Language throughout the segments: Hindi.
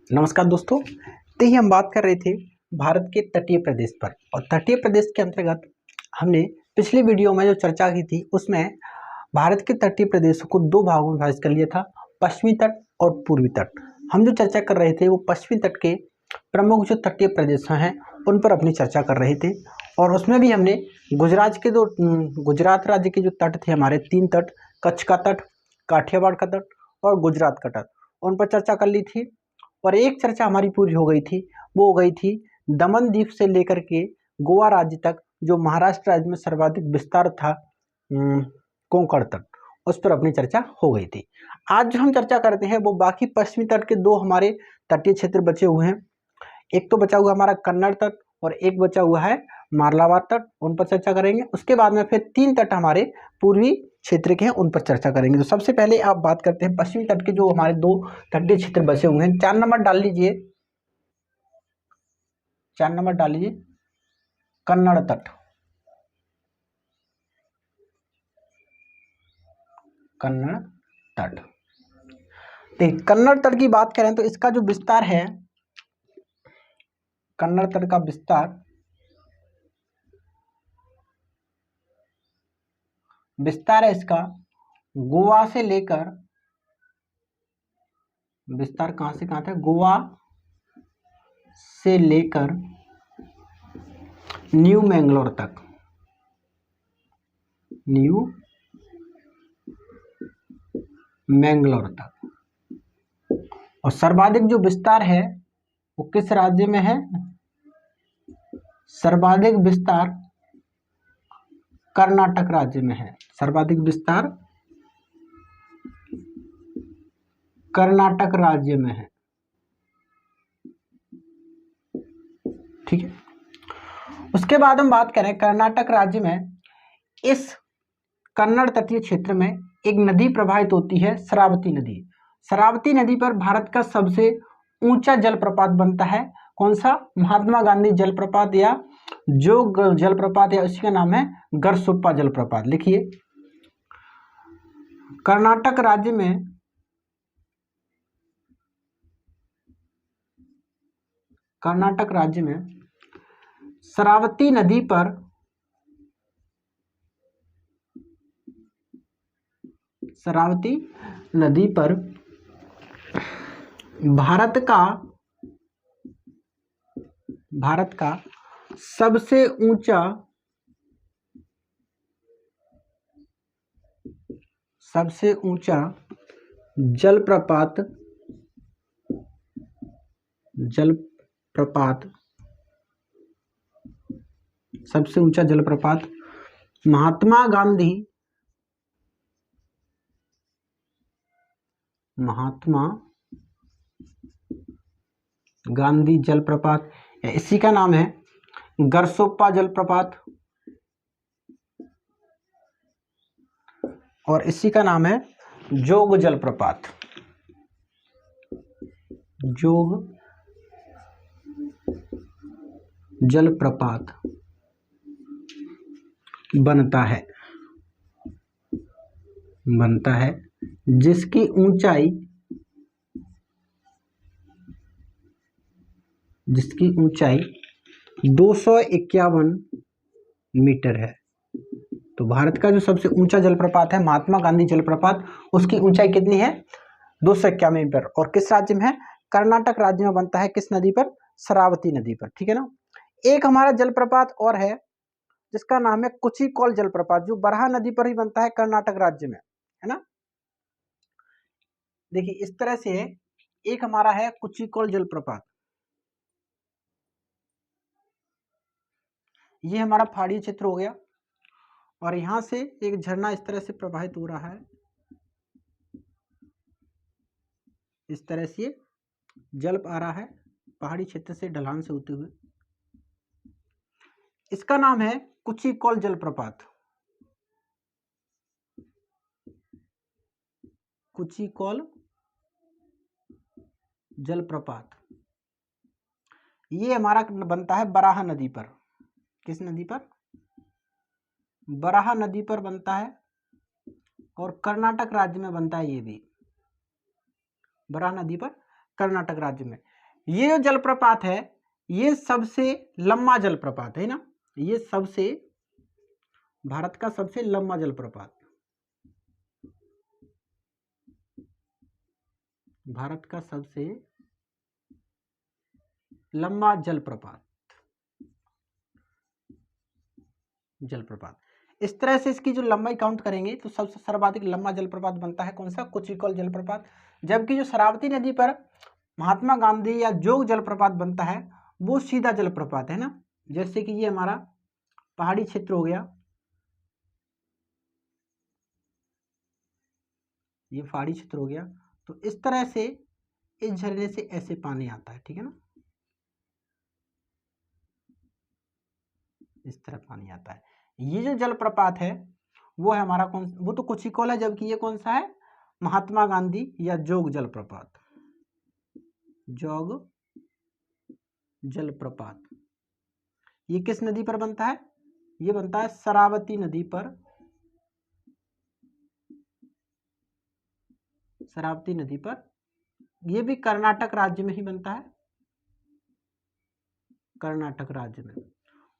नमस्कार दोस्तों। तो ही हम बात कर रहे थे भारत के तटीय प्रदेश पर, और तटीय प्रदेश के अंतर्गत हमने पिछली वीडियो में जो चर्चा की थी उसमें भारत के तटीय प्रदेशों को दो भागों में विभाजित कर लिया था, पश्चिमी तट और पूर्वी तट। हम जो चर्चा कर रहे थे वो पश्चिमी तट के प्रमुख जो तटीय प्रदेश हैं उन पर अपनी चर्चा कर रहे थे, और उसमें भी हमने गुजरात राज्य के जो तट थे, हमारे 3 तट, कच्छ का तट, काठियावाड़ का तट और गुजरात का तट, उन पर चर्चा कर ली थी। और एक चर्चा हमारी पूरी हो गई थी, वो हो गई थी दमन द्वीप से लेकर के गोवा राज्य तक, जो महाराष्ट्र राज्य में सर्वाधिक विस्तार था, कोंकण तट, उस पर अपनी चर्चा हो गई थी। आज जो हम चर्चा करते हैं वो बाकी पश्चिमी तट के दो हमारे तटीय क्षेत्र बचे हुए हैं। एक तो बचा हुआ हमारा कन्नड़ तट और एक बचा हुआ है मारलावाड़ तट, उन पर चर्चा करेंगे। उसके बाद में फिर 3 तट हमारे पूर्वी क्षेत्र के हैं, उन पर चर्चा करेंगे। तो सबसे पहले आप बात करते हैं पश्चिमी तट के जो हमारे 2 तटीय क्षेत्र बचे हुए हैं। 4 नंबर डाल लीजिए, 4 नंबर डाल लीजिए, कन्नड़ तट। कन्नड़ तट, देखिए कन्नड़ तट की बात करें तो इसका जो विस्तार है, कन्नड़ तट का विस्तार है इसका गोवा से लेकर, विस्तार कहां से कहां तक, गोवा से लेकर न्यू मैंगलोर तक, न्यू मैंगलोर तक। और सर्वाधिक जो विस्तार है वो किस राज्य में है? सर्वाधिक विस्तार कर्नाटक राज्य में है। सर्वाधिक विस्तार कर्नाटक राज्य में है, ठीक है। उसके बाद हम बात करें कर्नाटक राज्य में, इस कन्नड़ तटीय क्षेत्र में एक नदी प्रवाहित होती है, शरावती नदी। शरावती नदी पर भारत का सबसे ऊंचा जलप्रपात बनता है। कौन सा? महात्मा गांधी जलप्रपात, या जो जलप्रपात है उसका नाम है गरसोप्पा जलप्रपात। लिखिए, कर्नाटक राज्य में शरावती नदी पर भारत का सबसे ऊंचा जलप्रपात महात्मा गांधी जलप्रपात, इसी का नाम है गरसोप्पा जलप्रपात, और इसी का नाम है जोग जलप्रपात। जोग जलप्रपात बनता है जिसकी ऊंचाई 251 मीटर है। तो भारत का जो सबसे ऊंचा जलप्रपात है महात्मा गांधी जलप्रपात, उसकी ऊंचाई कितनी है? 251 मीटर, और किस राज्य में है? कर्नाटक राज्य में बनता है। किस नदी पर? शरावती नदी पर, ठीक है ना। एक हमारा जलप्रपात और है जिसका नाम है कुचिकोल जलप्रपात, जो बराहा नदी पर ही बनता है, कर्नाटक राज्य में, है ना। देखिए इस तरह से एक हमारा है कुचिकोल जलप्रपात, ये हमारा पहाड़ी क्षेत्र हो गया, और यहां से एक झरना इस तरह से प्रवाहित हो रहा है, इस तरह से जल आ रहा है पहाड़ी क्षेत्र से ढलान से होते हुए। इसका नाम है कुचिकोल जलप्रपात। कुचिकोल जलप्रपात ये हमारा बनता है बराहा नदी पर। किस नदी पर? बराहा नदी पर बनता है, और कर्नाटक राज्य में बनता है। ये भी बराहा नदी पर कर्नाटक राज्य में। ये जो जलप्रपात है ये सबसे लंबा जलप्रपात है ना, ये सबसे भारत का सबसे लंबा जलप्रपात, भारत का सबसे लंबा जलप्रपात, जलप्रपात। इस तरह से इसकी जो लंबाई काउंट करेंगे तो सबसे सर्वाधिक लंबा जलप्रपात बनता है कौन सा, कुचिकल जलप्रपात। जबकि जो शरावती नदी पर महात्मा गांधी या जोग जलप्रपात बनता है वो सीधा जलप्रपात है ना, जैसे कि ये हमारा पहाड़ी क्षेत्र हो गया, ये पहाड़ी क्षेत्र हो गया, तो इस तरह से इस झरने से ऐसे पानी आता है, ठीक है ना, इस तरह पानी आता है। ये जो जलप्रपात है वो है हमारा कौन, वो तो कुचिकोल है, जबकि ये कौन सा है, महात्मा गांधी या जोग जलप्रपात, जोग जलप्रपात। ये किस नदी पर बनता है, ये बनता है शरावती नदी पर, शरावती नदी पर। ये भी कर्नाटक राज्य में ही बनता है, कर्नाटक राज्य में।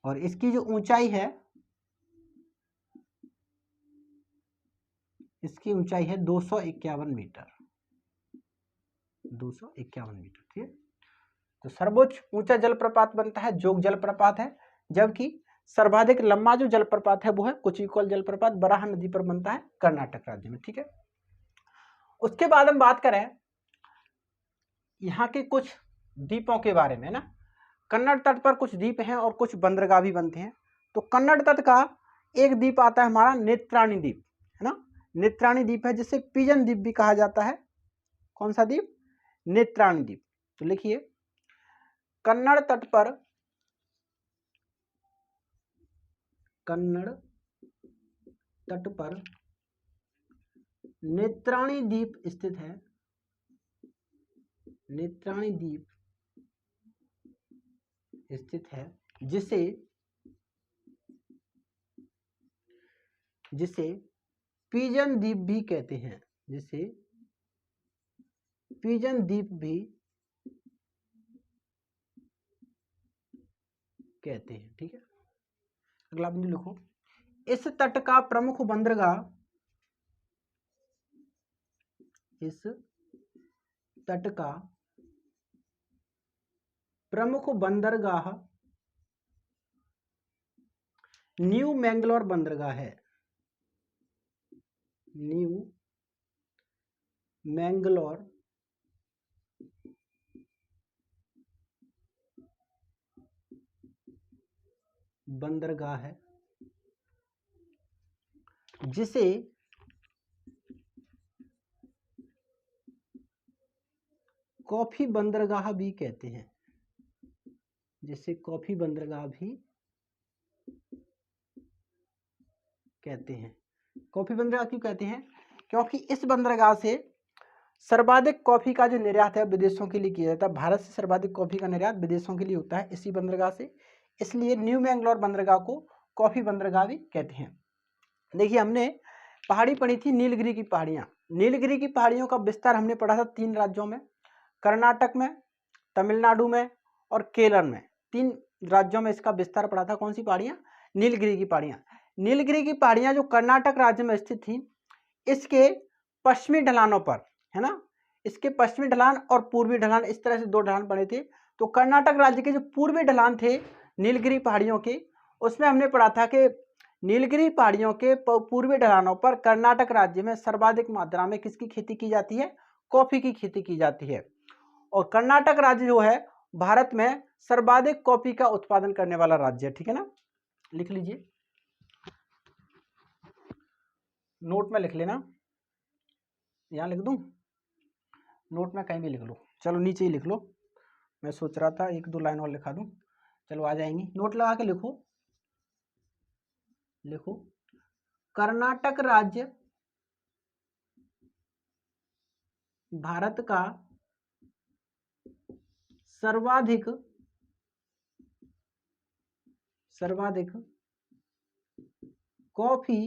और इसकी जो ऊंचाई है, इसकी ऊंचाई है 251 मीटर, 251 मीटर, ठीक है। तो सर्वोच्च ऊंचा जलप्रपात बनता है जोग जलप्रपात है, जबकि सर्वाधिक लंबा जो जलप्रपात है वो है कुचिकोल जलप्रपात, बराह नदी पर बनता है कर्नाटक राज्य में, ठीक है। उसके बाद हम बात करें यहाँ के कुछ द्वीपों के बारे में ना, कन्नड़ तट पर कुछ द्वीप हैं और कुछ बंदरगाह भी बनते हैं। तो कन्नड़ तट का एक द्वीप आता है हमारा नेत्राणी द्वीप, है ना, नेत्राणी द्वीप है जिसे पिजन द्वीप भी कहा जाता है। कौन सा द्वीप, नेत्राणी द्वीप। तो लिखिए कन्नड़ तट पर, कन्नड़ तट पर नेत्राणी द्वीप स्थित है, नेत्राणी द्वीप स्थित है, जिसे जिसे पिजन द्वीप भी कहते हैं, जिसे पिजन द्वीप भी कहते हैं, ठीक है। अगला बिंदु लिखो, इस तट का प्रमुख बंदरगाह, इस तट का प्रमुख बंदरगाह न्यू मैंगलोर बंदरगाह है, न्यू मैंगलोर बंदरगाह है, जिसे कॉफी बंदरगाह भी कहते हैं, जिसे कॉफी बंदरगाह भी कहते हैं। कॉफी बंदरगाह क्यों कहते हैं, क्योंकि इस बंदरगाह से सर्वाधिक कॉफी का जो निर्यात है विदेशों के लिए किया जाता है, भारत से सर्वाधिक कॉफी का निर्यात विदेशों के लिए होता है इसी बंदरगाह से, इसलिए न्यू मैंगलोर बंदरगाह को कॉफी बंदरगाह भी कहते हैं। देखिए हमने पहाड़ी पढ़ी थी नीलगिरी की पहाड़ियाँ, नीलगिरी की पहाड़ियों का विस्तार हमने पढ़ा था 3 राज्यों में, कर्नाटक में, तमिलनाडु में और केरल में, 3 राज्यों में इसका विस्तार पड़ा था। कौन सी पहाड़ियाँ, नीलगिरी की पहाड़ियाँ। नीलगिरी की पहाड़ियाँ जो कर्नाटक राज्य में स्थित थी, इसके पश्चिमी ढलानों पर, है ना, इसके पश्चिमी ढलान और पूर्वी ढलान, इस तरह से 2 ढलान पड़े थे। तो कर्नाटक राज्य के जो पूर्वी ढलान थे नीलगिरी पहाड़ियों के, उसमें हमने पढ़ा था कि नीलगिरी पहाड़ियों के पूर्वी ढलानों पर कर्नाटक राज्य में सर्वाधिक मात्रा में किसकी खेती की जाती है, कॉफी की खेती की जाती है। और कर्नाटक राज्य जो है भारत में सर्वाधिक कॉफी का उत्पादन करने वाला राज्य है, ठीक है ना, लिख लीजिए, नोट में लिख लेना, यहाँ लिख दूं, नोट में कहीं भी लिख लो, चलो नीचे ही लिख लो, मैं सोच रहा था 1-2 लाइन और लिखा दूं, चलो आ जाएंगी, नोट लगा के लिखो, लिखो कर्नाटक राज्य भारत का सर्वाधिक कॉफी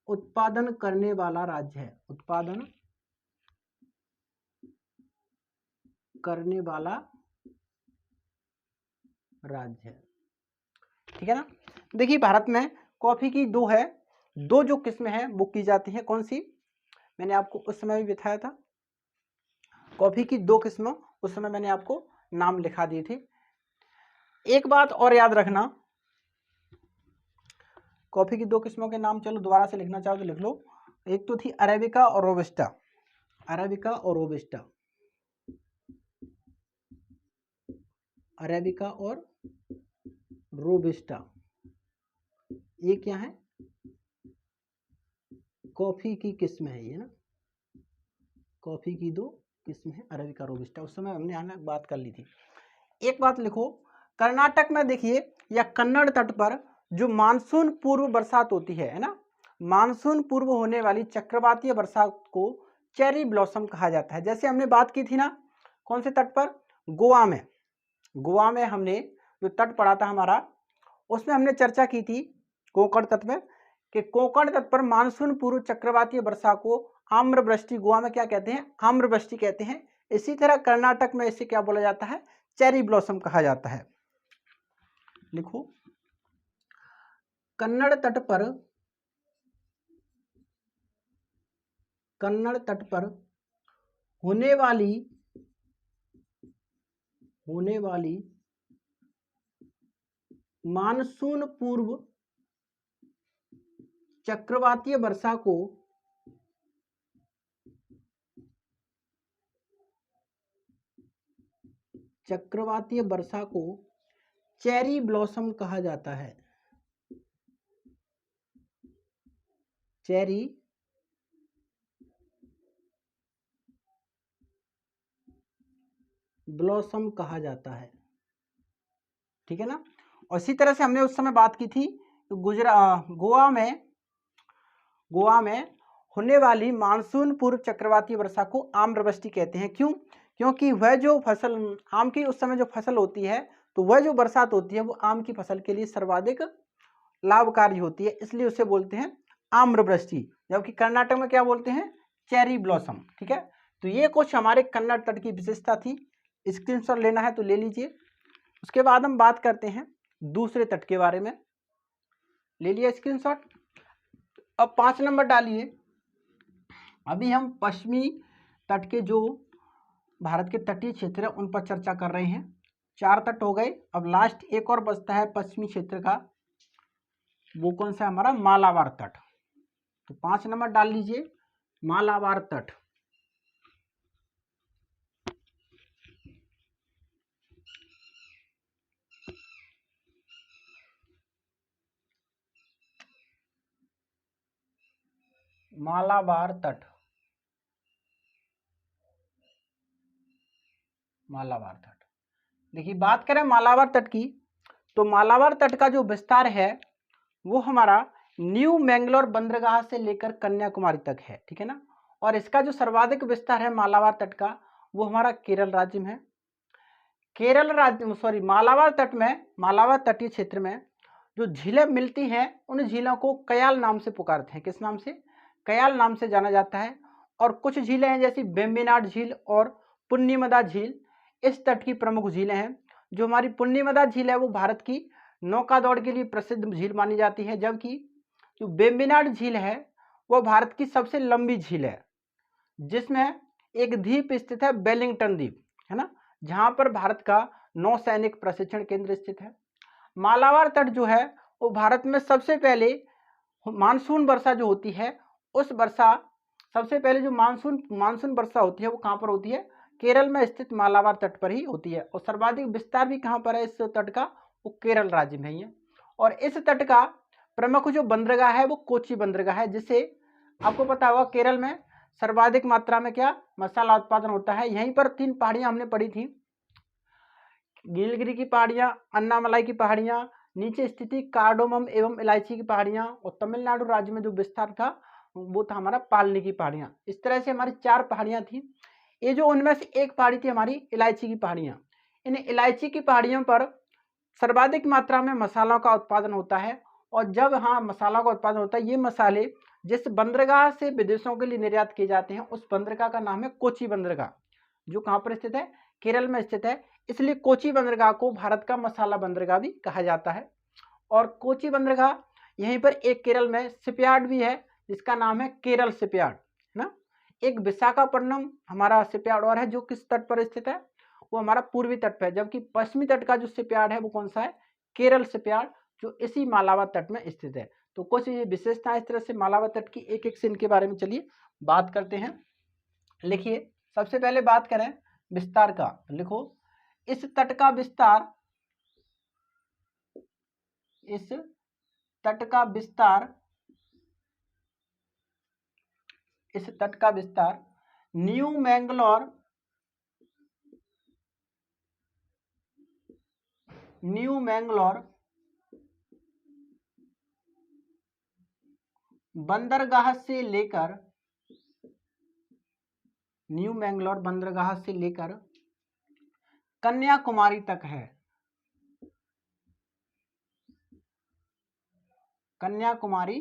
उत्पादन करने वाला राज्य है, उत्पादन करने वाला राज्य है। ठीक है ना। देखिए भारत में कॉफी की दो जो किस्में हैं वो की जाती हैं। कौन सी, मैंने आपको उस समय भी बताया था। कॉफी की दो किस्मों, उस समय मैंने आपको नाम लिखा दिए थे। एक बात और याद रखना, कॉफी की दो किस्मों के नाम चलो दोबारा से लिखना चाहो तो लिख लो। एक तो थी अरेबिका और रोबस्टा, अरेबिका और रोबस्टा, अरेबिका और रोबस्टा। ये क्या है, कॉफी की किस्म है ये ना, कॉफी की दो किस्म है अरेबिका रोबस्टा। उस समय हमने बात कर ली थी। एक बात लिखो, कर्नाटक में देखिए या कन्नड़ तट पर जो मानसून पूर्व बरसात होती है ना, मानसून पूर्व होने वाली चक्रवातीय बरसात को चेरी ब्लॉसम कहा जाता है। जैसे हमने बात की थी ना, कौन से तट पर, गोवा में, गोवा में हमने जो तट पड़ा था हमारा, उसमें हमने चर्चा की थी कोंकण तट में, कि कोंकण तट पर मानसून पूर्व चक्रवातीय वर्षा को आम्रवृष्टि, गोवा में क्या कहते हैं, आम्रवृष्टि कहते हैं। इसी तरह कर्नाटक में इसे क्या बोला जाता है, चेरी ब्लॉसम कहा जाता है। लिखो, कन्नड़ तट पर, कन्नड़ तट पर होने वाली मानसून पूर्व चक्रवातीय वर्षा को चेरी ब्लॉसम कहा जाता है। चेरी ब्लॉसम कहा जाता है। ठीक है ना। और इसी तरह से हमने उस समय बात की थी गोवा में होने वाली मानसून पूर्व चक्रवाती वर्षा को आम्रवृष्टि कहते हैं। क्यों, क्योंकि वह जो फसल, आम की उस समय जो फसल होती है, तो वह जो बरसात होती है वो आम की फसल के लिए सर्वाधिक लाभकारी होती है, इसलिए उसे बोलते हैं आम्रवृष्टि। जबकि कर्नाटक में क्या बोलते हैं, चेरी ब्लॉसम। ठीक है, तो ये कुछ हमारे कन्नड़ तट की विशेषता थी। स्क्रीनशॉट लेना है तो ले लीजिए। उसके बाद हम बात करते हैं दूसरे तट के बारे में। ले लिया स्क्रीनशॉट। अब 5 नंबर डालिए। अभी हम पश्चिमी तट के जो भारत के तटीय क्षेत्र है उन पर चर्चा कर रहे हैं। 4 तट हो गए, अब लास्ट एक और बचता है पश्चिमी क्षेत्र का, वो कौन सा, हमारा मालाबार तट। तो 5 नंबर डाल लीजिए, मालाबार तट। मालाबार तट, मालाबार तट। देखिए बात करें मालाबार तट की, तो मालाबार तट का जो विस्तार है वो हमारा न्यू मैंगलोर बंदरगाह से लेकर कन्याकुमारी तक है। ठीक है ना। और इसका जो सर्वाधिक विस्तार है मालाबार तट का, वो हमारा केरल राज्य में है। केरल राज्य, सॉरी, मालाबार तट में, मालाबार तटीय क्षेत्र में जो झीलें मिलती हैं उन झीलों को कयाल नाम से पुकारते हैं। किस नाम से, कयाल नाम से जाना जाता है। और कुछ झीलें हैं जैसी वेम्बनाड झील और पुण्यमदा झील, इस तट की प्रमुख झीलें हैं। जो हमारी पुण्यमदा झील है वो भारत की नौका दौड़ के लिए प्रसिद्ध झील मानी जाती है, जबकि जो वेम्बनाड झील है वो भारत की सबसे लंबी झील है, जिसमें एक द्वीप स्थित है, वेलिंगटन द्वीप, है ना, जहां पर भारत का नौसैनिक प्रशिक्षण केंद्र स्थित है। मालाबार तट जो है वो भारत में सबसे पहले मानसून वर्षा जो होती है, उस वर्षा, सबसे पहले जो मानसून वर्षा होती है वो कहाँ पर होती है, केरल में स्थित मालाबार तट पर ही होती है। और सर्वाधिक विस्तार भी कहाँ पर है इस तट का, वो केरल राज्य में ही है। और इस तट का प्रमुख जो बंदरगाह है वो कोची बंदरगाह है, जिसे आपको पता होगा केरल में सर्वाधिक मात्रा में क्या, मसाला उत्पादन होता है। यहीं पर 3 पहाड़ियां हमने पढ़ी थी, नीलगिरी की पहाड़ियां, अन्नामलाई की पहाड़ियां, नीचे स्थिति कार्डोमम एवं इलायची की पहाड़ियां, और तमिलनाडु राज्य में जो विस्तार था वो था हमारा पालनी की पहाड़ियां। इस तरह से हमारी 4 पहाड़ियां थी। ये जो उनमें से एक पहाड़ी थी हमारी इलायची की पहाड़ियां। इन इलायची की पहाड़ियों पर सर्वाधिक मात्रा में मसालों का उत्पादन होता है। और जब हाँ मसाला का उत्पादन होता है, ये मसाले जिस बंदरगाह से विदेशों के लिए निर्यात किए जाते हैं उस बंदरगाह का नाम है कोची बंदरगाह, जो कहाँ पर स्थित है, केरल में स्थित है, इसलिए कोची बंदरगाह को भारत का मसाला बंदरगाह भी कहा जाता है। और कोची बंदरगाह यहीं पर एक केरल में शिपयार्ड भी है जिसका नाम है केरल शिपयार्ड, है ना। एक विशाखापट्टनम हमारा शिपयार्ड और है जो किस तट पर स्थित है, वो हमारा पूर्वी तट पर है, जबकि पश्चिमी तट का जो शिपयार्ड है वो कौन सा है, केरल शिपयार्ड, जो इसी मालाबार तट में स्थित है। तो कुछ विशेषता इस तरह से मालाबार तट की एक एक से इनके बारे में चलिए बात करते हैं। लिखिए, सबसे पहले बात करें विस्तार का, लिखो इस तट का विस्तार, इस तट का विस्तार, इस तट का विस्तार न्यू मैंगलोर, न्यू मैंगलोर बंदरगाह से लेकर, न्यू मैंगलोर बंदरगाह से लेकर कन्याकुमारी तक है, कन्याकुमारी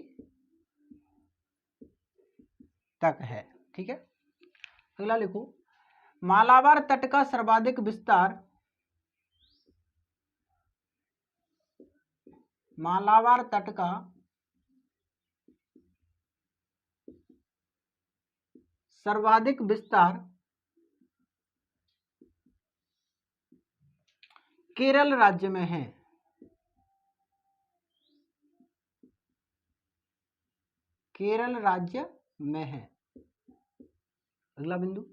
तक है। ठीक है, अगला लिखो, मालाबार तट का सर्वाधिक विस्तार, मालाबार तट का सर्वाधिक विस्तार केरल राज्य में है, केरल राज्य में है। अगला बिंदु,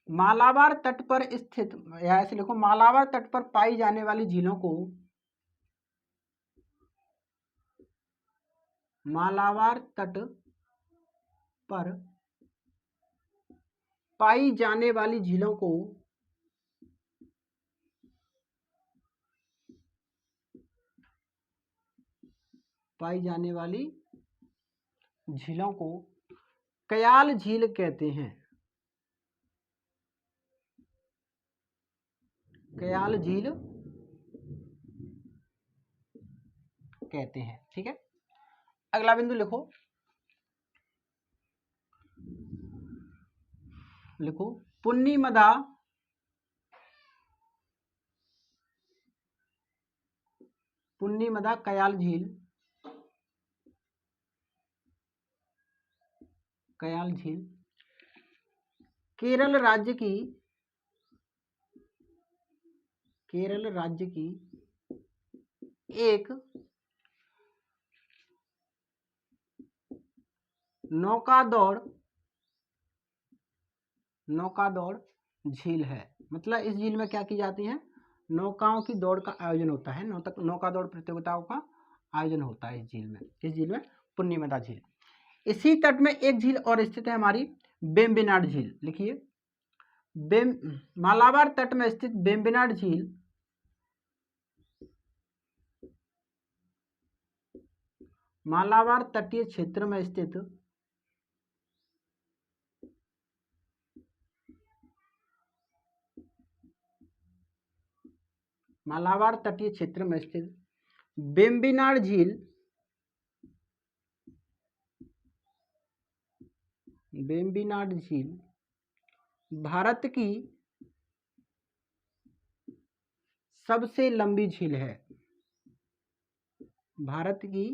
मालाबार तट पर स्थित, या ऐसे लिखो, मालाबार तट पर पाई जाने वाली झीलों को, मालाबार तट पर पाई जाने वाली झीलों को पाई जाने वाली झीलों को कयाल झील कहते हैं, कयाल झील कहते हैं। ठीक है, अगला बिंदु लिखो, लिखो पुन्नीमदा, पुन्नीमदा कयाल झील, कयाल झील केरल राज्य की, केरल राज्य की एक नौकादौड़, नौकादौड़ झील है। मतलब इस झील में क्या की जाती है, नौकाओं की दौड़ का आयोजन होता है, नौकादौड़ प्रतियोगिताओं का आयोजन होता है इस झील में, इस झील में पुन्नीमदा झील। इसी तट में एक झील और स्थित है हमारी वेम्बनाड झील। लिखिए, मालाबार तट में स्थित वेम्बनाड झील मालाबार तटीय क्षेत्र में स्थित, मालाबार तटीय क्षेत्र में स्थित वेम्बनाड झील, वेम्बनाड झील भारत की सबसे लंबी झील है, भारत की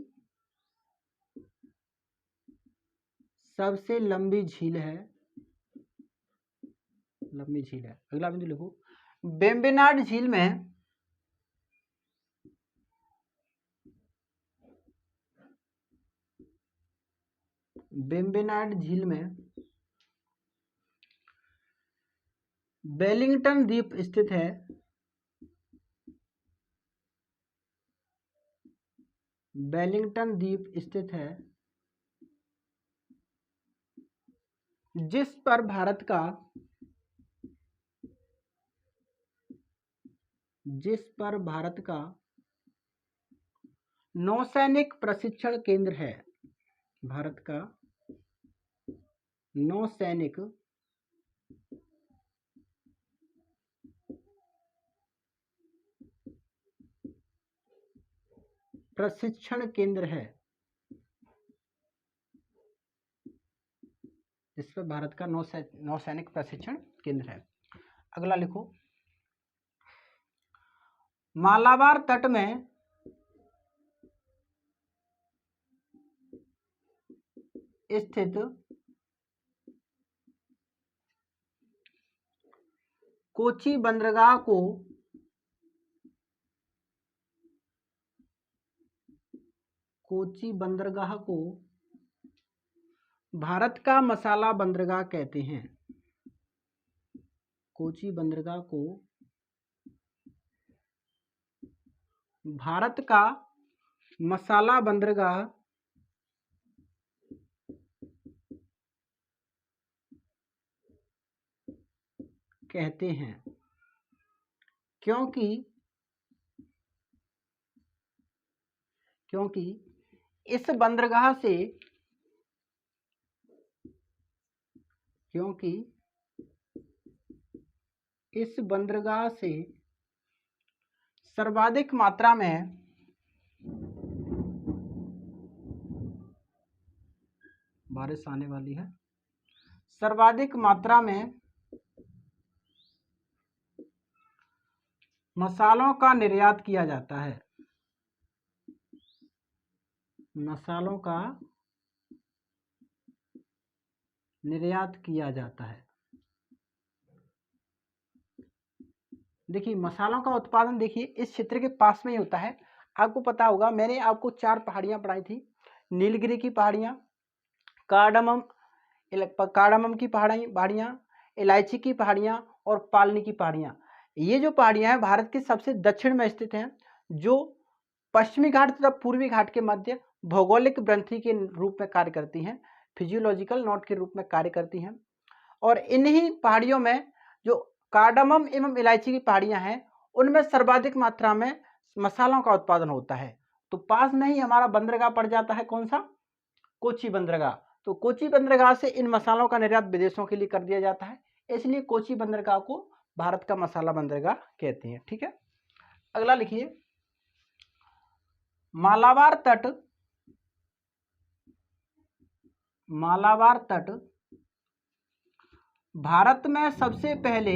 सबसे लंबी झील है, लंबी झील है। अगला बिंदु लिखो, वेम्बनाड झील में, वेम्बनाड झील में वेलिंगटन द्वीप स्थित है, वेलिंगटन द्वीप स्थित है, जिस पर भारत का, जिस पर भारत का नौसैनिक प्रशिक्षण केंद्र है, भारत का नौसैनिक प्रशिक्षण केंद्र है, जिस पर भारत का नौसैनिक प्रशिक्षण केंद्र है। अगला लिखो, मालाबार तट में स्थित कोची बंदरगाह को भारत का मसाला बंदरगाह कहते हैं। कोची बंदरगाह को भारत का मसाला बंदरगाह कहते हैं, क्योंकि इस बंदरगाह से सर्वाधिक मात्रा में बारिश आने वाली है, सर्वाधिक मात्रा में मसालों का निर्यात किया जाता है। मसालों का निर्यात किया जाता है। देखिए, मसालों का उत्पादन देखिए इस क्षेत्र के पास में ही होता है। आपको पता होगा, मैंने आपको 4 पहाड़ियां पढ़ाई थी, नीलगिरी की पहाड़ियां, कार्डामम की पहाड़ियां, इलायची की पहाड़ियां और पालनी की पहाड़ियां। ये जो पहाड़ियां हैं भारत के सबसे दक्षिण में स्थित हैं, जो पश्चिमी घाट तथा पूर्वी घाट के मध्य भौगोलिक ग्रंथि के रूप में कार्य करती हैं, फिजियोलॉजिकल नोड के रूप में कार्य करती हैं। और इन्हीं पहाड़ियों में जो कार्डामम एवं इलायची की पहाड़ियां हैं, उनमें सर्वाधिक मात्रा में मसालों का उत्पादन होता है। तो पास में ही हमारा बंदरगाह पड़ जाता है, कौन सा? कोची बंदरगाह। तो कोची बंदरगाह से इन मसालों का निर्यात विदेशों के लिए कर दिया जाता है, इसलिए कोची बंदरगाह को भारत का मसाला बंदरगाह कहते हैं। ठीक है, अगला लिखिए, मालाबार तट भारत में सबसे पहले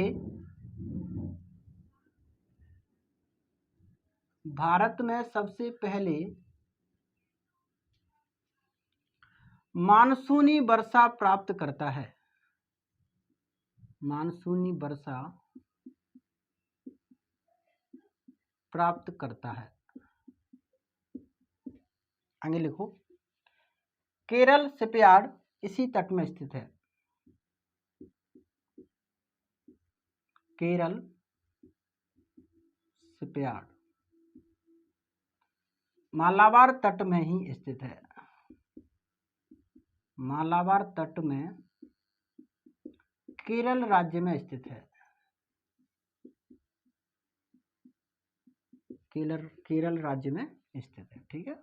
मानसूनी वर्षा प्राप्त करता है। मानसूनी वर्षा प्राप्त करता है। आगे लिखो, केरल शिपयार्ड इसी तट में स्थित है। केरल शिपयार्ड मालाबार तट में ही स्थित है। मालाबार तट में केरल राज्य में स्थित है। केरल राज्य में स्थित है। ठीक है,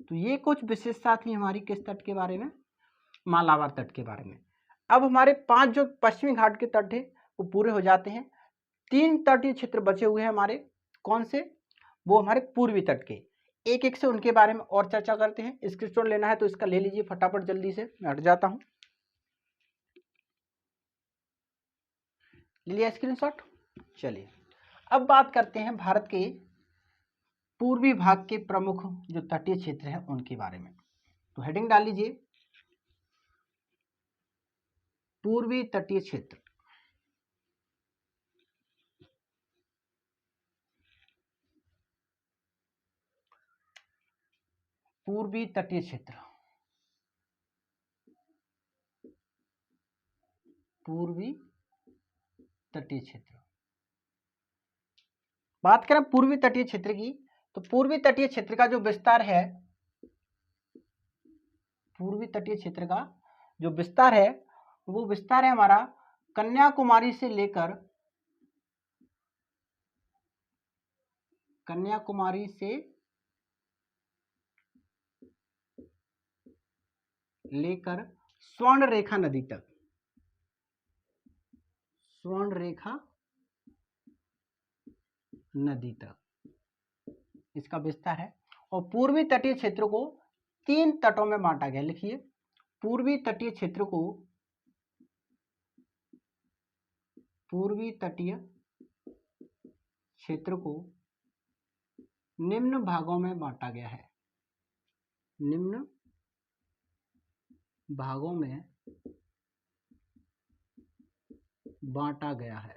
तो ये कुछ विशेषता थी हमारी किस तट के बारे में? मालाबार तट के बारे में। अब हमारे 5 जो पश्चिमी घाट के तट है वो पूरे हो जाते हैं। 3 तटीय क्षेत्र बचे हुए हैं हमारे, कौन से? वो हमारे पूर्वी तट के। एक एक से उनके बारे में और चर्चा करते हैं। स्क्रीनशॉट लेना है तो इसका ले लीजिए फटाफट, जल्दी से मैं हट जाता हूं। ले लिया स्क्रीनशॉट? चलिए, अब बात करते हैं भारत के पूर्वी भाग के प्रमुख जो तटीय क्षेत्र हैं उनके बारे में। तो हेडिंग डाल लीजिए, पूर्वी तटीय क्षेत्र। पूर्वी तटीय क्षेत्र, पूर्वी तटीय क्षेत्र। बात करें पूर्वी तटीय क्षेत्र की, तो पूर्वी तटीय क्षेत्र का जो विस्तार है, पूर्वी तटीय क्षेत्र का जो विस्तार है वो विस्तार है हमारा कन्याकुमारी से लेकर स्वर्ण रेखा नदी तक। स्वर्ण रेखा नदी तक इसका विस्तार है। और पूर्वी तटीय क्षेत्र को 3 तटों में बांटा गया। लिखिए, पूर्वी तटीय क्षेत्र को पूर्वी तटीय क्षेत्र को निम्न भागों में बांटा गया है। निम्न भागों में बांटा गया है।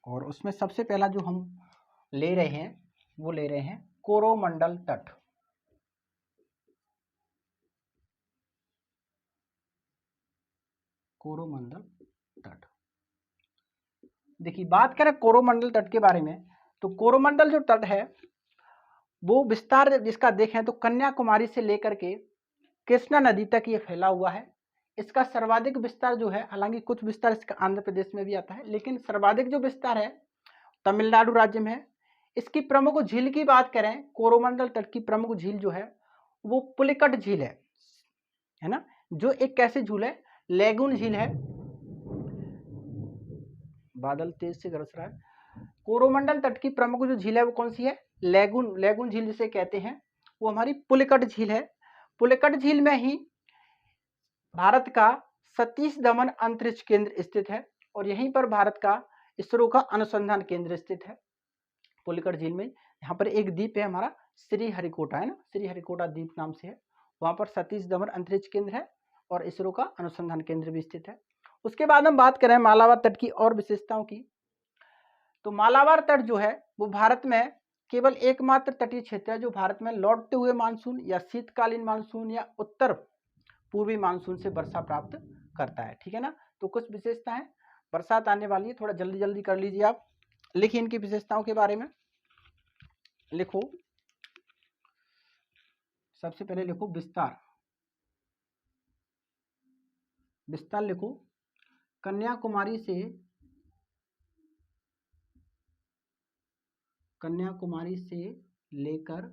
और उसमें सबसे पहला जो हम ले रहे हैं वो ले रहे हैं कोरोमंडल तट। कोरोमंडल तट। देखिए, बात करें कोरोमंडल तट के बारे में, तो कोरोमंडल जो तट है वो विस्तार जिसका देखें तो कन्याकुमारी से लेकर के कृष्णा नदी तक ये फैला हुआ है। इसका सर्वाधिक विस्तार जो है, हालांकि कुछ विस्तार इसका आंध्र प्रदेश में भी आता है, लेकिन सर्वाधिक जो विस्तार है तमिलनाडु राज्य में है। इसकी प्रमुख झील की बात करें, कोरोमंडल तट की प्रमुख झील जो है वो पुलिकट झील है ना, जो एक कैसी झील है, लेगून झील है। बादल तेज से गरज रहा है। कोरोमंडल तट की प्रमुख जो झील है वो कौन सी है, लेगून झील जिसे कहते हैं, वो हमारी पुलिकट झील है। पुलिकट झील में ही भारत का सतीश धवन अंतरिक्ष केंद्र स्थित है और यहीं पर भारत का इसरो का अनुसंधान केंद्र स्थित है। पुलिकट झील में यहाँ पर एक द्वीप है हमारा श्रीहरिकोटा, है ना, श्रीहरिकोटा द्वीप नाम से है। वहां पर सतीश धवन अंतरिक्ष केंद्र है और इसरो का अनुसंधान केंद्र भी स्थित है। उसके बाद हम बात करें मालाबार तट की और विशेषताओं की, तो मालाबार तट जो है वो भारत में केवल एकमात्र तटीय क्षेत्र है जो भारत में लौटते हुए मानसून या शीतकालीन मानसून या उत्तर पूर्वी मानसून से वर्षा प्राप्त करता है। ठीक है ना, तो कुछ विशेषता है, बरसात आने वाली है, थोड़ा जल्दी जल्दी कर लीजिए आप। लिखिए इनकी विशेषताओं के बारे में, लिखो। सबसे पहले लिखो विस्तार। विस्तार लिखो, कन्याकुमारी से लेकर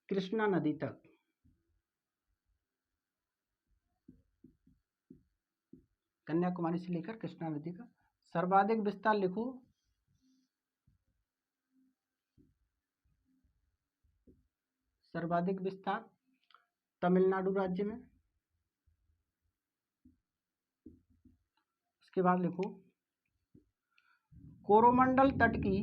कृष्णा नदी तक, कन्याकुमारी से लेकर कृष्णा नदी का सर्वाधिक विस्तार लिखो, सर्वाधिक विस्तार तमिलनाडु राज्य में। उसके बाद लिखो कोरोमंडल तट की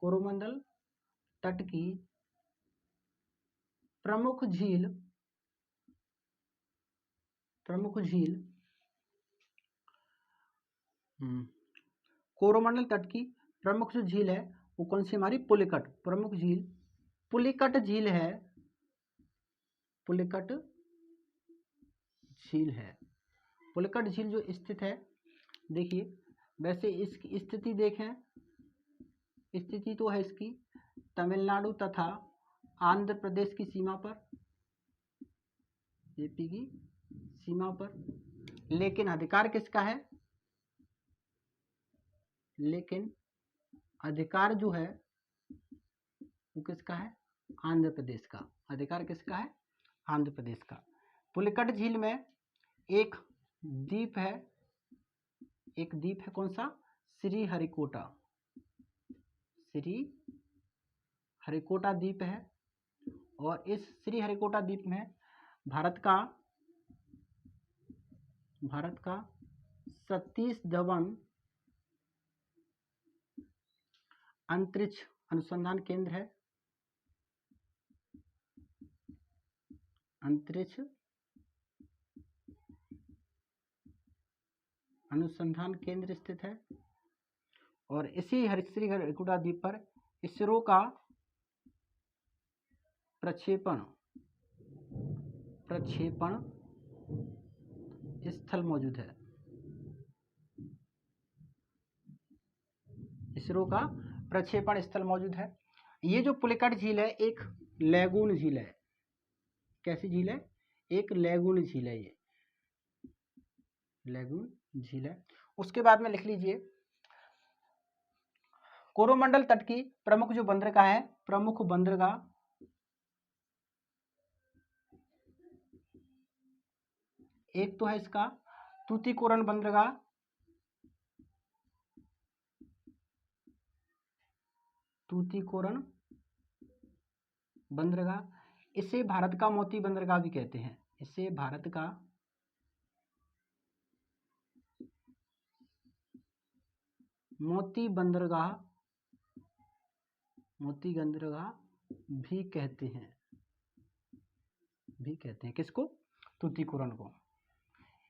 प्रमुख झील कोरोमंडल तट की प्रमुख जो झील है वो कौन सी, हमारी पुलिकट। प्रमुख झील पुलिकट झील है, पुलिकट झील है। पुलिकट झील जो स्थित है, देखिए वैसे इसकी स्थिति देखें, स्थिति तो है इसकी तमिलनाडु तथा आंध्र प्रदेश की सीमा पर, यूपी की सीमा पर, लेकिन अधिकार किसका है, लेकिन अधिकार जो है वो किसका है, आंध्र प्रदेश का। अधिकार किसका है, आंध्र प्रदेश का। पुलिकट झील में एक द्वीप है, एक द्वीप है, कौन सा, श्रीहरिकोटा। श्रीहरिकोटा द्वीप है और इस श्रीहरिकोटा द्वीप में भारत का सतीश धवन अंतरिक्ष अनुसंधान केंद्र है। अंतरिक्ष अनुसंधान केंद्र स्थित है और इसी श्रीहरिकोटा द्वीप पर इसरो का प्रक्षेपण स्थल मौजूद है। इसरो का प्रक्षेपण स्थल मौजूद है। ये जो पुलिकट झील है एक लेगून झील है। कैसी झील है, एक लेगून झील है, ये लेगून झील है। उसके बाद में लिख लीजिए कोरोमंडल तट की प्रमुख जो बंदरगाह है, प्रमुख बंदरगाह एक तो है इसका तूतीकोरन बंदरगाह, तूतीकोरन बंदरगाह। इसे भारत का मोती बंदरगाह भी कहते हैं। इसे भारत का मोती बंदरगाह भी कहते हैं। किसको? तूतीकोरन को।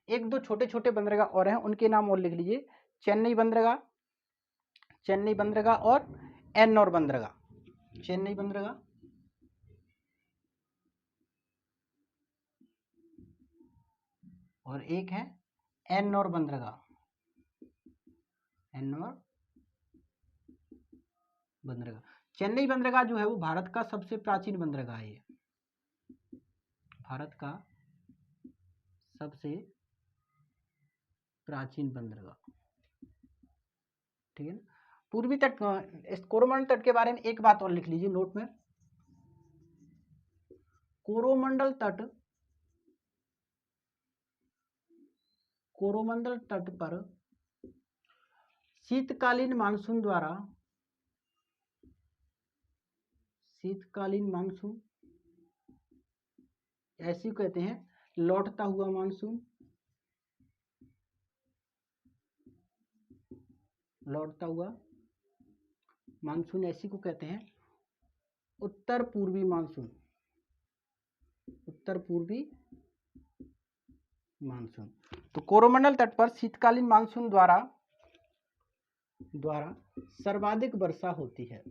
एक दो छोटे छोटे बंदरगाह और हैं, उनके नाम और लिख लीजिए। चेन्नई बंदरगाह और एन्नौर बंदरगाह। चेन्नई बंदरगाह और एक है एन्नौर बंदरगाह। चेन्नई बंदरगाह जो है वो भारत का सबसे प्राचीन बंदरगाह है। भारत का सबसे प्राचीन बंदरगाह, ठीक है ना। पूर्वी तट, इस कोरोमंडल तट के बारे में एक बात और लिख लीजिए नोट में। कोरोमंडल तट पर शीतकालीन मानसून ऐसी कहते हैं, लौटता हुआ मानसून ऐसी को कहते हैं उत्तर पूर्वी मानसून। तो कोरोमंडल तट पर शीतकालीन मानसून द्वारा सर्वाधिक वर्षा होती है।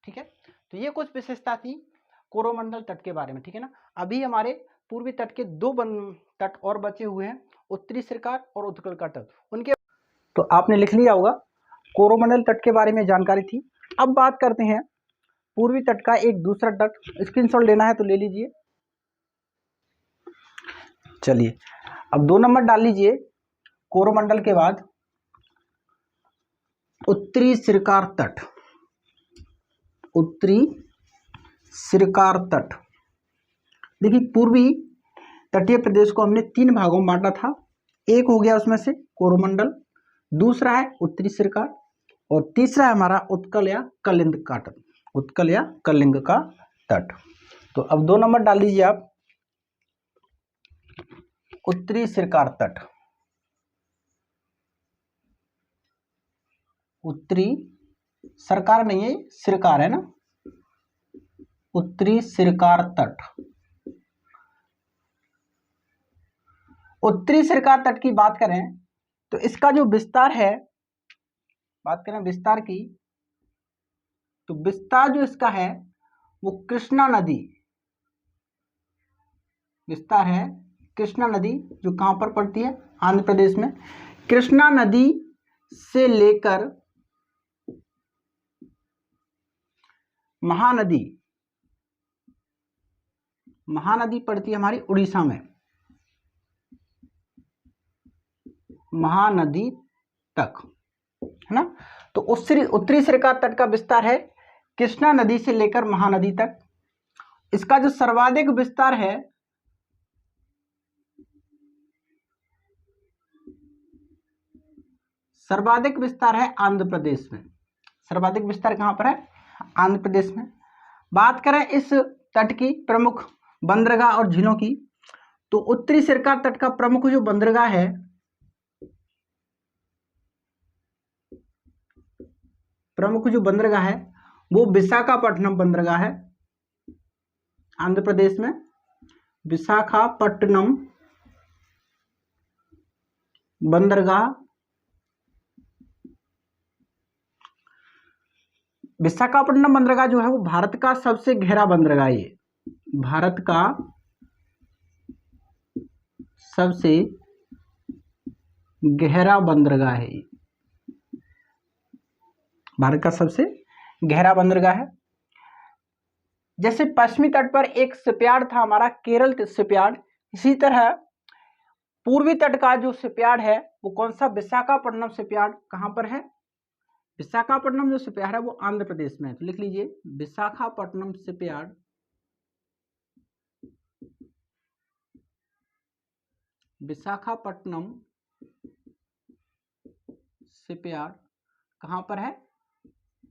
ठीक है। तो ये कुछ विशेषता थी कोरोमंडल तट के बारे में, ठीक है ना। अभी हमारे पूर्वी तट के दो तट और बचे हुए हैं, उत्तरी सिरकार और उत्कल का तट। उनके तो आपने लिख लिया होगा, कोरोमंडल तट के बारे में जानकारी थी। अब बात करते हैं पूर्वी तट का एक दूसरा तट। स्क्रीनशॉट लेना है तो ले लीजिए। चलिए अब 2 नंबर डाल लीजिए। कोरोमंडल के बाद उत्तरी सिरकार तट। देखिए पूर्वी तटीय प्रदेश को हमने 3 भागों में बांटा था। एक हो गया उसमें से कोरोमंडल, दूसरा है उत्तरी सिरकार और तीसरा है हमारा उत्कल या कलिंग का तट। तो अब 2 नंबर डाल दीजिए आप, उत्तरी सिरकार तट। उत्तरी सरकार नहीं है, सिरकार है ना। उत्तरी सिरकार तट। उत्तरी सिरकार तट की बात करें तो इसका जो विस्तार है, बात करें विस्तार की, तो विस्तार जो इसका है वो कृष्णा नदी, विस्तार है कृष्णा नदी, जो कहां पर पड़ती है? आंध्र प्रदेश में। कृष्णा नदी से लेकर महानदी पड़ती है हमारी उड़ीसा में, महानदी तक, है ना। तो उत्तरी सिरकार तट का विस्तार है कृष्णा नदी से लेकर महानदी तक। इसका जो सर्वाधिक विस्तार है, आंध्र प्रदेश में। सर्वाधिक विस्तार कहां पर है? आंध्र प्रदेश में। बात करें इस तट की प्रमुख बंदरगाह और झीलों की, तो उत्तरी सिरकार तट का प्रमुख जो बंदरगाह है, वो विशाखापट्टनम बंदरगाह है आंध्र प्रदेश में। विशाखापट्टनम बंदरगाह जो है वो भारत का सबसे गहरा बंदरगाह है। भारत का सबसे गहरा बंदरगाह है। भारत का सबसे गहरा बंदरगाह है। जैसे पश्चिमी तट पर एक शिपयार्ड था हमारा, केरल शिपयार्ड, इसी तरह पूर्वी तट का जो शिपयार्ड है वो कौन सा? विशाखापट्टनम शिपयार्ड। कहां पर है? विशाखापट्टनम जो शिपयार्ड है वो आंध्र प्रदेश में है। तो लिख लीजिए विशाखापट्टनम शिपयार्ड। विशाखापट्टनम शिपयार्ड कहाँ पर है?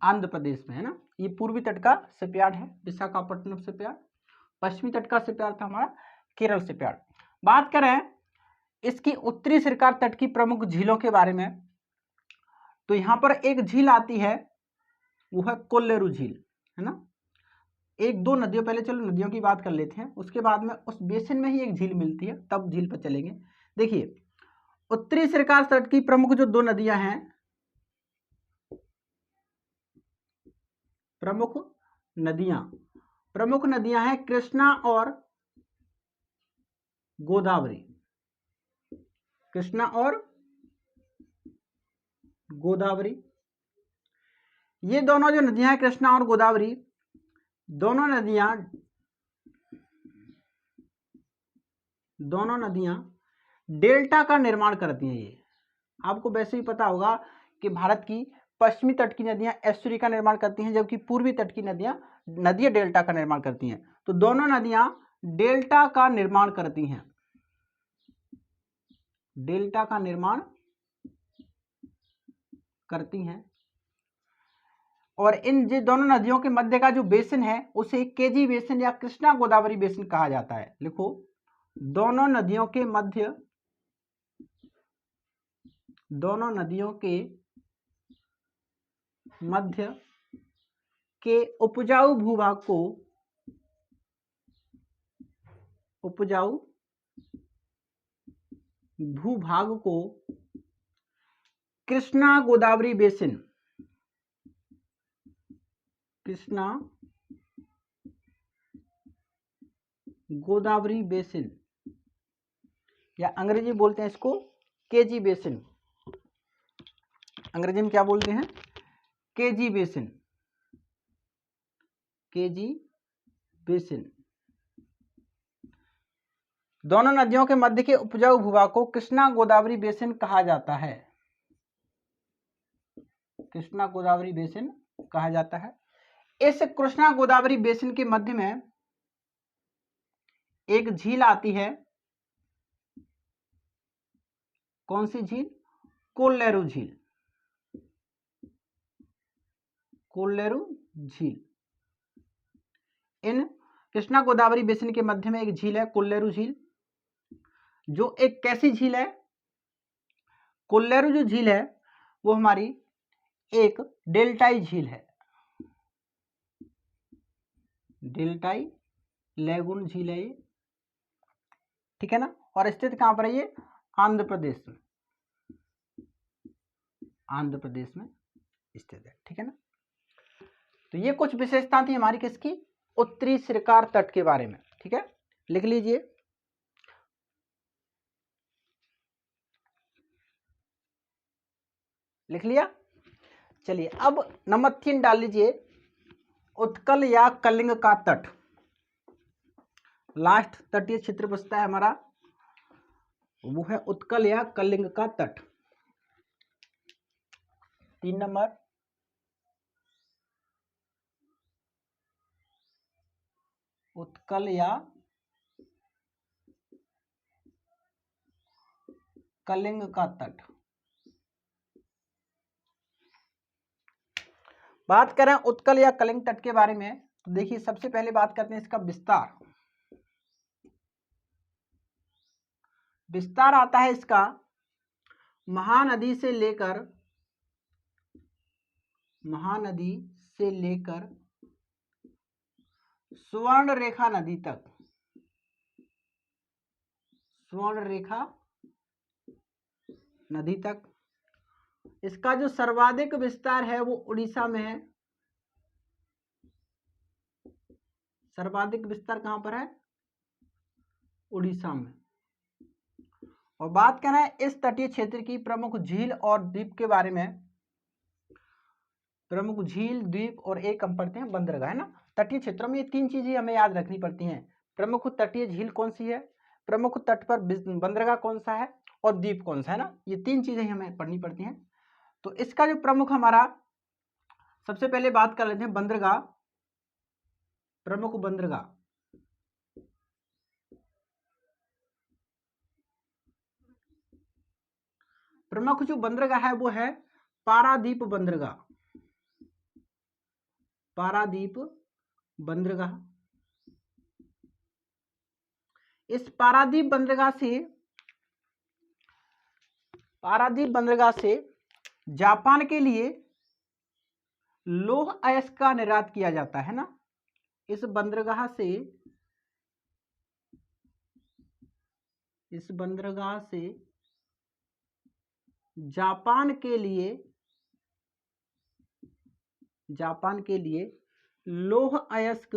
आंध्र प्रदेश में है ना। ये पूर्वी तट का शिपयार्ड है विशाखापट्टनम शिपयार्ड। पश्चिमी तट का शिपयार्ड था हमारा केरल शिपयार्ड। बात करें इसकी उत्तरी सरकार तट की प्रमुख झीलों के बारे में, तो यहाँ पर एक झील आती है, वो है कोल्लेरू झील, है ना। एक दो नदियों, पहले चलो नदियों की बात कर लेते हैं, उसके बाद में उस बेसिन में ही एक झील मिलती है, तब झील पर चलेंगे। देखिए उत्तरी सरकार तट की प्रमुख जो दो नदियां हैं, प्रमुख नदियां हैं कृष्णा और गोदावरी। कृष्णा और गोदावरी, ये दोनों जो नदियां हैं कृष्णा और गोदावरी, दोनों नदियां डेल्टा का निर्माण करती हैं। ये आपको वैसे ही पता होगा कि भारत की पश्चिमी तट की नदियां एस्चुरी का निर्माण करती हैं, जबकि पूर्वी तट की नदियां डेल्टा का निर्माण करती हैं। तो दोनों नदियां डेल्टा का निर्माण करती हैं, डेल्टा का निर्माण करती हैं। और इन दोनों नदियों के मध्य का जो बेसिन है उसे केजी बेसिन या कृष्णा गोदावरी बेसिन कहा जाता है। लिखो, दोनों नदियों के मध्य के उपजाऊ भूभाग को कृष्णा गोदावरी बेसिन या अंग्रेजी बोलते हैं इसको केजी बेसिन। अंग्रेजी में क्या बोलते हैं? KG basin. दोनों नदियों के मध्य के उपजाऊ भूभाग को कृष्णा गोदावरी बेसिन कहा जाता है। कृष्णा गोदावरी बेसिन कहा जाता है। इस कृष्णा गोदावरी बेसिन के मध्य में एक झील आती है। कौन सी झील? कोल्लेरू झील। इन कृष्णा गोदावरी बेसिन के मध्य में एक झील है कोल्लेरू झील, जो एक कैसी झील है? कोल्लेरू जो झील है वो हमारी एक डेल्टाई झील है, डेल्टाई लैगून झील है ये, ठीक है ना। और स्थित कहां पर है ये? आंध्र प्रदेश में स्थित है, ठीक है ना। तो ये कुछ विशेषता थी हमारी किसकी? उत्तरी सरकार तट के बारे में, ठीक है, लिख लीजिए। लिख लिया? चलिए अब नंबर 3 डाल लीजिए, उत्कल या कलिंग का तट। लास्ट तटीय क्षेत्र बचता है हमारा, वो है उत्कल या कलिंग का तट। 3 नंबर, उत्कल या कलिंग का तट। बात करें उत्कल या कलिंग तट के बारे में, तो देखिए सबसे पहले बात करते हैं इसका विस्तार आता है इसका महानदी से लेकर स्वर्ण रेखा नदी तक। इसका जो सर्वाधिक विस्तार है वो उड़ीसा में है। सर्वाधिक विस्तार कहां पर है? उड़ीसा में। और बात करें इस तटीय क्षेत्र की प्रमुख झील और द्वीप के बारे में, प्रमुख झील, द्वीप और एक हम पढ़ते हैं बंदरगाह, है ना। तटीय क्षेत्रों में ये 3 चीजें हमें याद रखनी पड़ती हैं। प्रमुख तटीय झील कौन सी है, प्रमुख तट पर बंदरगाह कौन सा है, और द्वीप कौन सा है ना। ये 3 चीजें हमें पढ़नी पड़ती हैं। तो इसका जो प्रमुख हमारा, सबसे पहले बात कर लेते हैं बंदरगाह। प्रमुख बंदरगाह, प्रमुख जो बंदरगाह है वो है पारादीप बंदरगाह, पारादीप बंदरगाह। इस पारादीप बंदरगाह से जापान के लिए लौह अयस्क का निर्यात किया जाता है ना। इस बंदरगाह से जापान के लिए लौह अयस्क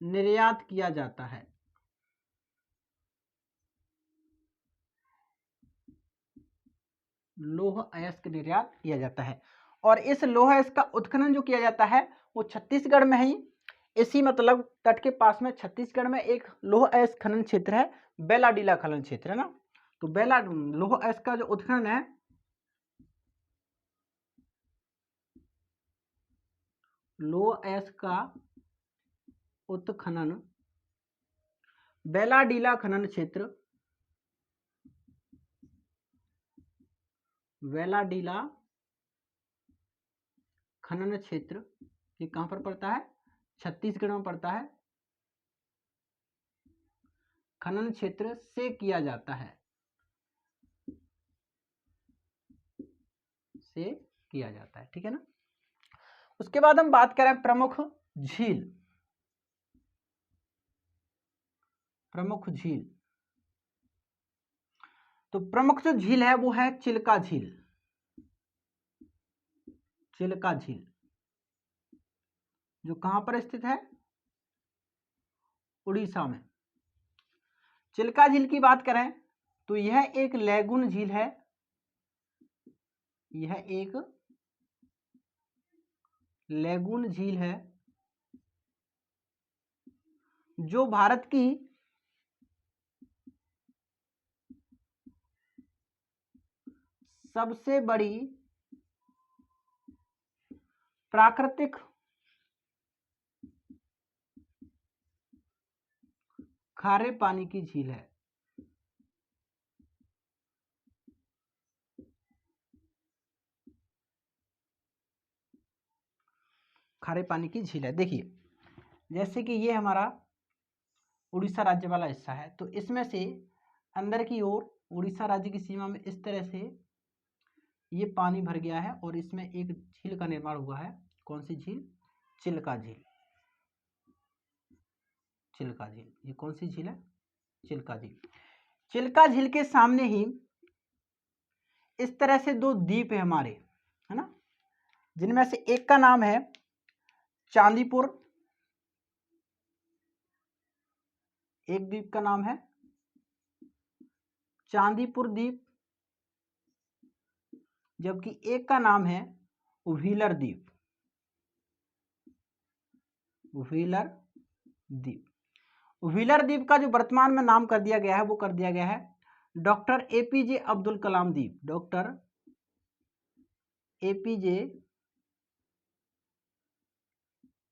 निर्यात किया जाता है। लौह अयस्क निर्यात किया जाता है। और इस लौह अयस्क का उत्खनन जो किया जाता है वो छत्तीसगढ़ में ही, इसी मतलब तट के पास में छत्तीसगढ़ में एक लौह अयस्क खनन क्षेत्र है, बेलाडीला खनन क्षेत्र है ना। तो लौह अयस्क का जो उत्खनन है, लौह अयस्क का उत्खनन बेलाडीला खनन क्षेत्र, बेलाडीला खनन क्षेत्र, ये कहां पर पड़ता है? छत्तीसगढ़ में पड़ता है। खनन क्षेत्र से किया जाता है, ठीक है ना। उसके बाद हम बात करें प्रमुख झील। तो प्रमुख जो झील है वो है चिल्का झील। जो कहां पर स्थित है? उड़ीसा में। चिल्का झील की बात करें तो यह एक लैगून झील है। यह एक लैगून झील है जो भारत की सबसे बड़ी प्राकृतिक खारे पानी की झील है। खारे पानी की झील है। देखिए जैसे कि ये हमारा उड़ीसा राज्य वाला हिस्सा है, तो इसमें से अंदर की ओर उड़ीसा राज्य की सीमा में इस तरह से ये पानी भर गया है और इसमें एक झील का निर्माण हुआ है। कौन सी झील? चिल्का झील। ये कौन सी झील है? चिल्का झील। चिल्का झील के सामने ही इस तरह से दो द्वीप है हमारे, है ना, जिनमें से एक का नाम है चांदीपुर, एक द्वीप का नाम है चांदीपुर द्वीप, जबकि एक का नाम है व्हीलर द्वीप। व्हीलर द्वीप का जो वर्तमान में नाम कर दिया गया है वो कर दिया गया है डॉक्टर एपीजे अब्दुल कलाम द्वीप। डॉक्टर एपीजे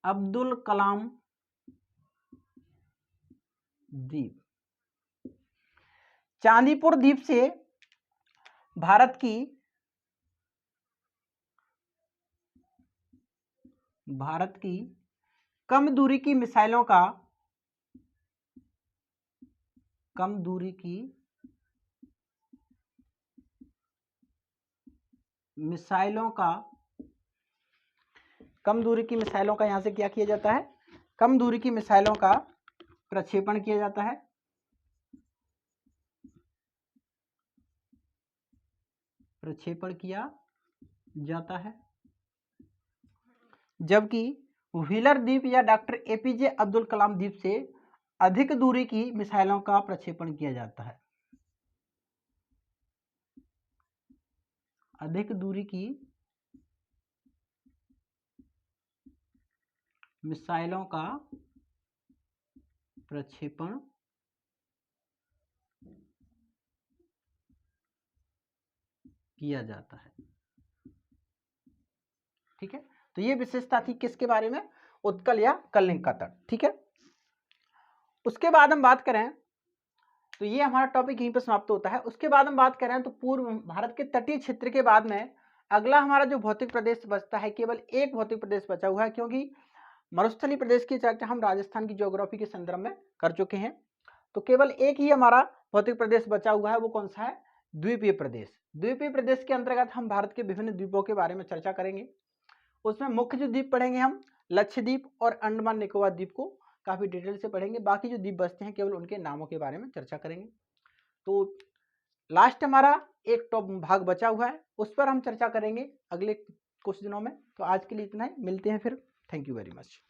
अब्दुल कलाम द्वीप। चांदीपुर द्वीप से भारत की कम दूरी की मिसाइलों का यहां से क्या किया जाता है? कम दूरी की मिसाइलों का प्रक्षेपण किया जाता है। जबकि व्हीलर द्वीप या डॉक्टर एपीजे अब्दुल कलाम द्वीप से अधिक दूरी की मिसाइलों का प्रक्षेपण किया जाता है। अधिक दूरी की मिसाइलों का प्रक्षेपण किया जाता है। ठीक है, तो ये विशेषता थी किसके बारे में? उत्कल या कलिंग का तट। ठीक है, उसके बाद हम बात करें तो ये हमारा टॉपिक यहीं पर समाप्त होता है। उसके बाद हम बात करें तो पूर्व भारत के तटीय क्षेत्र के बाद में अगला हमारा जो भौतिक प्रदेश बचता है, केवल एक भौतिक प्रदेश बचा हुआ है, क्योंकि मरुस्थलीय प्रदेश की चर्चा हम राजस्थान की ज्योग्राफी के संदर्भ में कर चुके हैं। तो केवल एक ही हमारा भौतिक प्रदेश बचा हुआ है, वो कौन सा है? द्वीपीय प्रदेश। द्वीपीय प्रदेश के अंतर्गत हम भारत के विभिन्न द्वीपों के बारे में चर्चा करेंगे। उसमें मुख्य जो द्वीप पढ़ेंगे हम लक्षद्वीप और अंडमान निकोबार द्वीप को काफी डिटेल से पढ़ेंगे। बाकी जो द्वीप बचते हैं केवल उनके नामों के बारे में चर्चा करेंगे। तो लास्ट हमारा एक टॉप भाग बचा हुआ है, उस पर हम चर्चा करेंगे अगले कुछ दिनों में। तो आज के लिए इतना ही, मिलते हैं फिर। Thank you very much.